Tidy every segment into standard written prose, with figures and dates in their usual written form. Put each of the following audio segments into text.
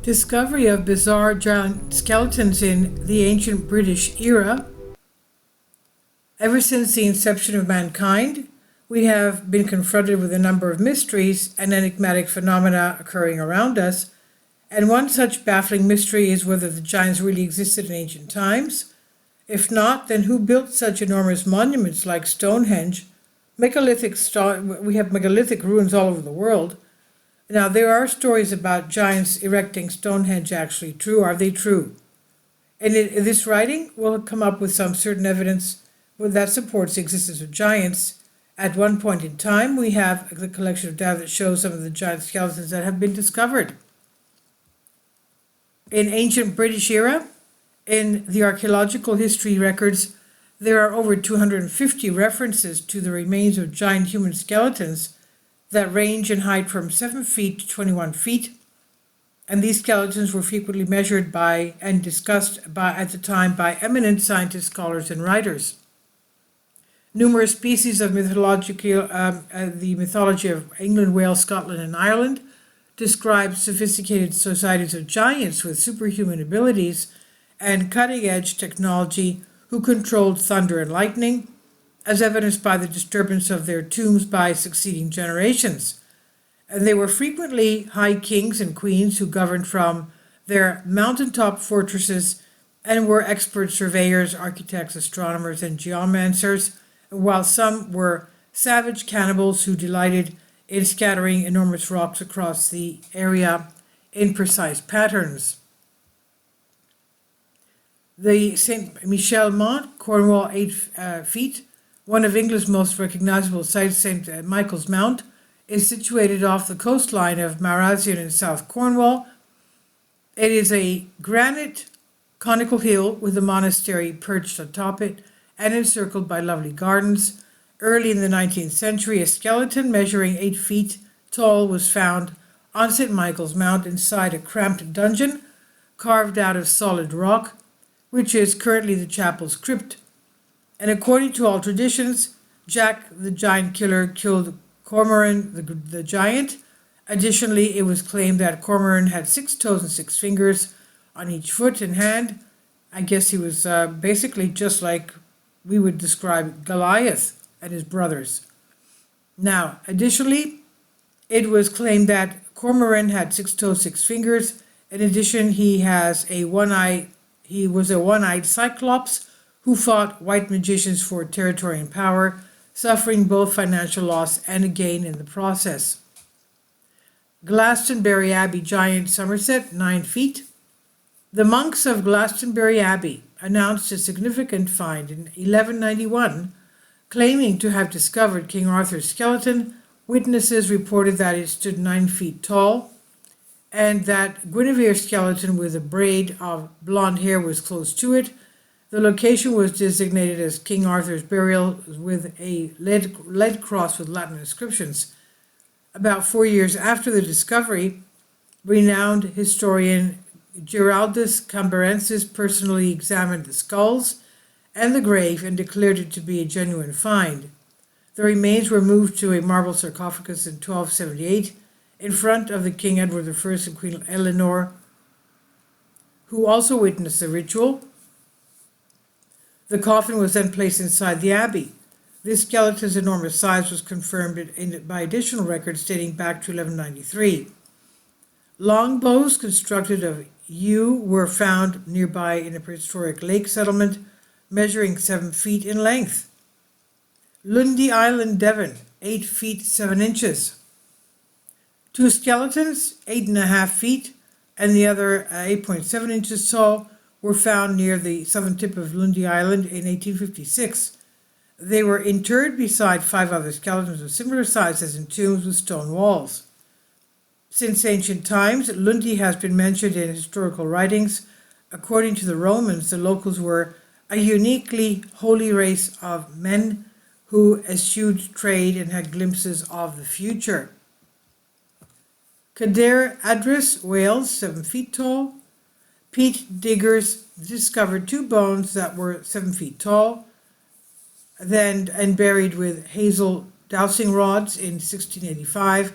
Discovery of bizarre giant skeletons in the ancient British era. Ever since the inception of mankind, we have been confronted with a number of mysteries and enigmatic phenomena occurring around us, and one such baffling mystery is whether the giants really existed in ancient times. If not, then who built such enormous monuments like Stonehenge? We have megalithic ruins all over the world. Now, there are stories about giants erecting Stonehenge actually true. Are they true? And in this writing, we'll come up with some certain evidence that supports the existence of giants. At one point in time, we have the collection of data that shows some of the giant skeletons that have been discovered. In ancient British era, in the archaeological history records, there are over 250 references to the remains of giant human skeletons that range in height from 7 feet to 21 feet. And these skeletons were frequently measured by and discussed at the time by eminent scientists, scholars, and writers. Numerous species of the mythology of England, Wales, Scotland, and Ireland describe sophisticated societies of giants with superhuman abilities and cutting-edge technology who controlled thunder and lightning, as evidenced by the disturbance of their tombs by succeeding generations. And they were frequently high kings and queens who governed from their mountaintop fortresses and were expert surveyors, architects, astronomers, and geomancers, while some were savage cannibals who delighted in scattering enormous rocks across the area in precise patterns. The St. Michel Mount, Cornwall, 8 feet, one of England's most recognizable sites, St. Michael's Mount, is situated off the coastline of Marazion in South Cornwall. It is a granite conical hill with a monastery perched atop it and encircled by lovely gardens. Early in the 19th century, a skeleton measuring 8 feet tall was found on St. Michael's Mount inside a cramped dungeon carved out of solid rock, which is currently the chapel's crypt. And according to all traditions, Jack the Giant Killer killed Cormoran the Giant. Additionally, it was claimed that Cormoran had 6 toes and 6 fingers on each foot and hand. I guess he was basically just like we would describe Goliath and his brothers. Now, additionally, it was claimed that Cormoran had 6 toes, 6 fingers. In addition, he was a one-eyed cyclops who fought white magicians for territory and power, suffering both financial loss and a gain in the process. Glastonbury Abbey Giant, Somerset, 9 feet. The monks of Glastonbury Abbey announced a significant find in 1191, claiming to have discovered King Arthur's skeleton. Witnesses reported that it stood 9 feet tall, and that Guinevere's skeleton with a braid of blonde hair was close to it. The location was designated as King Arthur's burial with a lead cross with Latin inscriptions. About 4 years after the discovery, renowned historian Giraldus Cambrensis personally examined the skulls and the grave and declared it to be a genuine find. The remains were moved to a marble sarcophagus in 1278 in front of the King Edward I and Queen Eleanor, who also witnessed the ritual. The coffin was then placed inside the abbey. This skeleton's enormous size was confirmed by additional records dating back to 1193. Longbows constructed of yew were found nearby in a prehistoric lake settlement, measuring 7 feet in length. Lundy Island, Devon, 8 feet 7 inches. 2 skeletons, 8.5 feet, and the other 8.7 inches tall, were found near the southern tip of Lundy Island in 1856. They were interred beside 5 other skeletons of similar sizes in tombs with stone walls. Since ancient times, Lundy has been mentioned in historical writings. According to the Romans, the locals were a uniquely holy race of men who eschewed trade and had glimpses of the future. Cadair Adris, Wales, 7 feet tall. Peat diggers discovered 2 bones that were 7 feet tall, and buried with hazel dowsing rods in 1685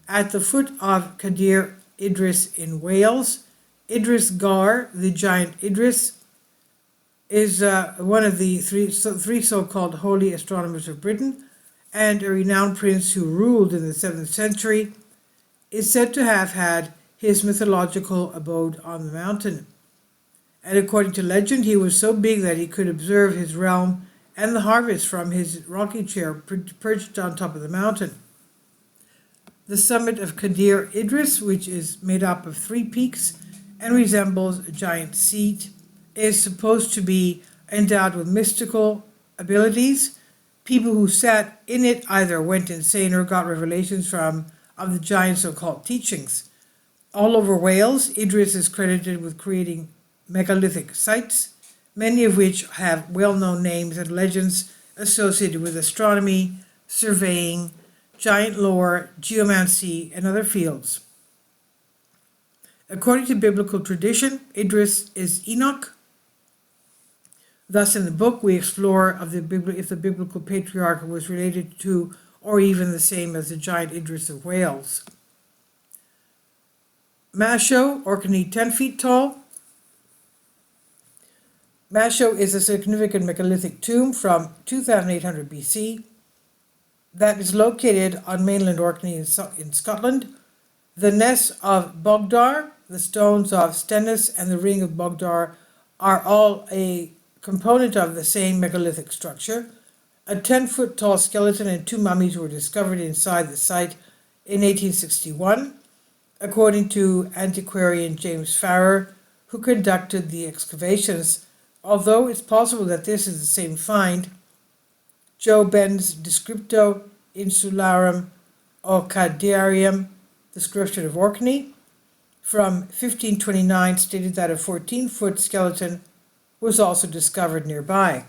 at the foot of Cadair Idris in Wales. Idris Gar, the giant Idris, is one of the three so-called holy astronomers of Britain, and a renowned prince who ruled in the 7th century, is said to have had his mythological abode on the mountain. And according to legend, he was so big that he could observe his realm and the harvest from his rocking chair perched on top of the mountain. The summit of Qadir Idris, which is made up of 3 peaks and resembles a giant seat, is supposed to be endowed with mystical abilities. People who sat in it either went insane or got revelations of the giant's occult teachings. All over Wales, Idris is credited with creating megalithic sites, many of which have well-known names and legends associated with astronomy, surveying, giant lore, geomancy, and other fields. According to biblical tradition, Idris is Enoch. Thus, in the book, we explore if the biblical patriarch was related to or even the same as the giant Idris of Wales. Masho, Orkney, 10 feet tall. Masho is a significant megalithic tomb from 2800 BC that is located on mainland Orkney in Scotland. The Ness of Bogdar, the stones of Stennis, and the ring of Bogdar are all a component of the same megalithic structure. A 10-foot tall skeleton and 2 mummies were discovered inside the site in 1861, according to antiquarian James Farrer, who conducted the excavations. Although it's possible that this is the same find, Joe Ben's Descripto Insularum Orcadiarum, description of Orkney, from 1529 stated that a 14-foot skeleton was also discovered nearby.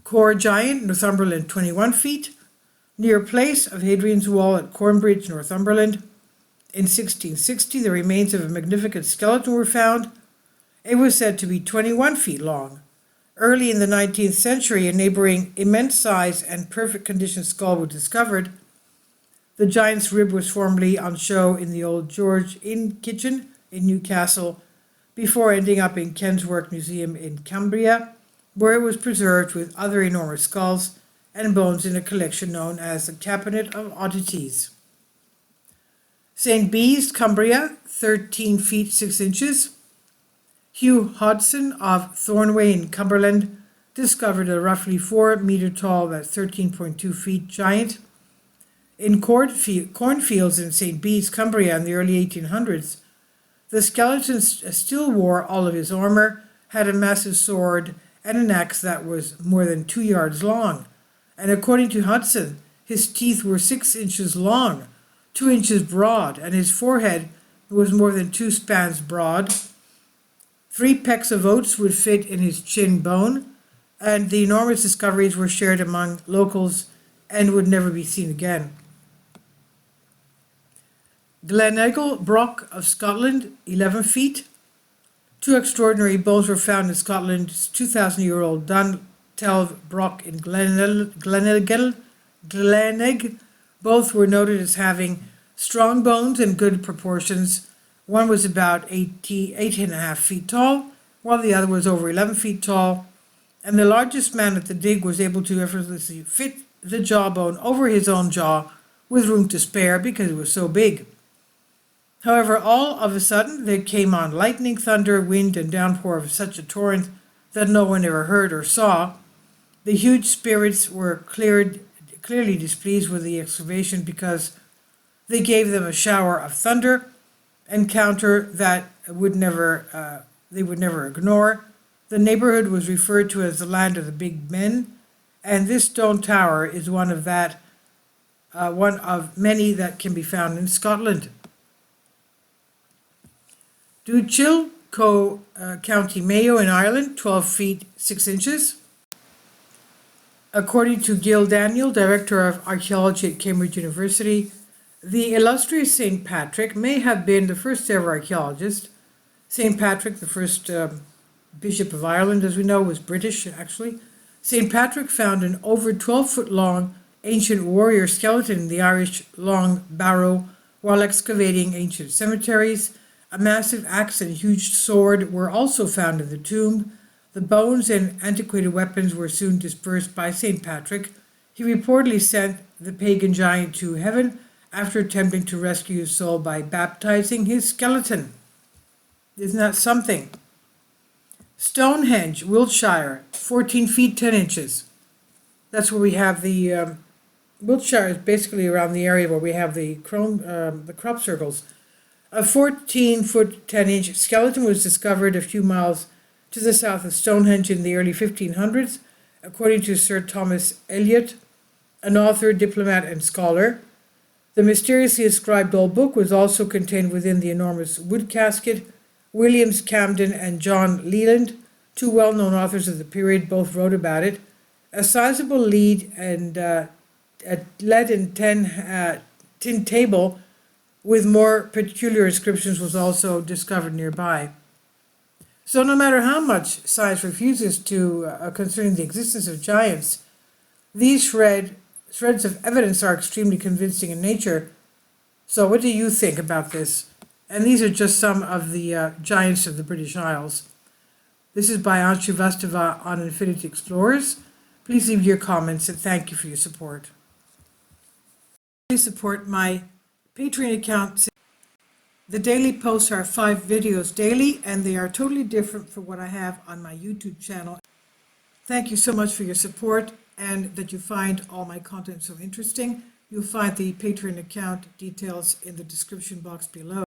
Core Giant, Northumberland, 21 feet, near place of Hadrian's Wall at Cornbridge, Northumberland. In 1660, the remains of a magnificent skeleton were found. It was said to be 21 feet long. Early in the 19th century, a neighboring immense size and perfect condition skull was discovered. The giant's rib was formerly on show in the Old George Inn kitchen in Newcastle, before ending up in Kensworth Museum in Cumbria, where it was preserved with other enormous skulls and bones in a collection known as the Cabinet of Oddities. St. Bees, Cumbria, 13 feet 6 inches. Hugh Hodson of Thornway in Cumberland discovered a roughly 4-meter tall, that's 13.2 feet giant. In cornfields in St. Bees, Cumbria in the early 1800s, the skeleton still wore all of his armor, had a massive sword, and an axe that was more than 2 yards long. And according to Hudson, his teeth were 6 inches long, 2 inches broad, and his forehead was more than 2 spans broad. 3 pecks of oats would fit in his chin bone, and the enormous discoveries were shared among locals and would never be seen again. Gleneagle Broch of Scotland, 11 feet. 2 extraordinary bones were found in Scotland's 2,000-year-old Duntelv Broch in Gleneagle. Both were noted as having strong bones and good proportions. One was about 8.5 feet tall, while the other was over 11 feet tall, and the largest man at the dig was able to effortlessly fit the jawbone over his own jaw with room to spare because it was so big. However, all of a sudden there came on lightning, thunder, wind, and downpour of such a torrent that no one ever heard or saw. The huge spirits were clearly displeased with the excavation because they gave them a shower of thunder, encounter that they would never ignore. The neighborhood was referred to as the land of the big men, and this stone tower is one of many that can be found in Scotland. Duchil, County Mayo in Ireland, 12 feet 6 inches. According to Gil Daniel, Director of Archaeology at Cambridge University, the illustrious St. Patrick may have been the first ever archaeologist. St. Patrick, the first Bishop of Ireland, as we know, was British, actually. St. Patrick found an over 12-foot long ancient warrior skeleton in the Irish Long Barrow while excavating ancient cemeteries. A massive axe and huge sword were also found in the tomb. The bones and antiquated weapons were soon dispersed by St. Patrick. He reportedly sent the pagan giant to heaven after attempting to rescue his soul by baptizing his skeleton. Isn't that something? Stonehenge, Wiltshire, 14 feet 10 inches. That's where we have the Wiltshire is basically around the area where we have the crop circles. A 14-foot 10-inch skeleton was discovered a few miles to the south of Stonehenge in the early 1500s, according to Sir Thomas Elliot, an author, diplomat, and scholar. The mysteriously inscribed old book was also contained within the enormous wood casket. Williams Camden and John Leland, two well-known authors of the period, both wrote about it. A sizable lead and a lead and tin table with more peculiar inscriptions was also discovered nearby. So no matter how much science refuses to concerning the existence of giants, these shreds of evidence are extremely convincing in nature. So what do you think about this? And these are just some of the giants of the British Isles. This is by Anshu Vastava on Infinity Explorers. Please leave your comments and thank you for your support. Please support my Patreon account. The daily posts are 5 videos daily, and they are totally different from what I have on my YouTube channel. Thank you so much for your support and that you find all my content so interesting. You'll find the Patreon account details in the description box below.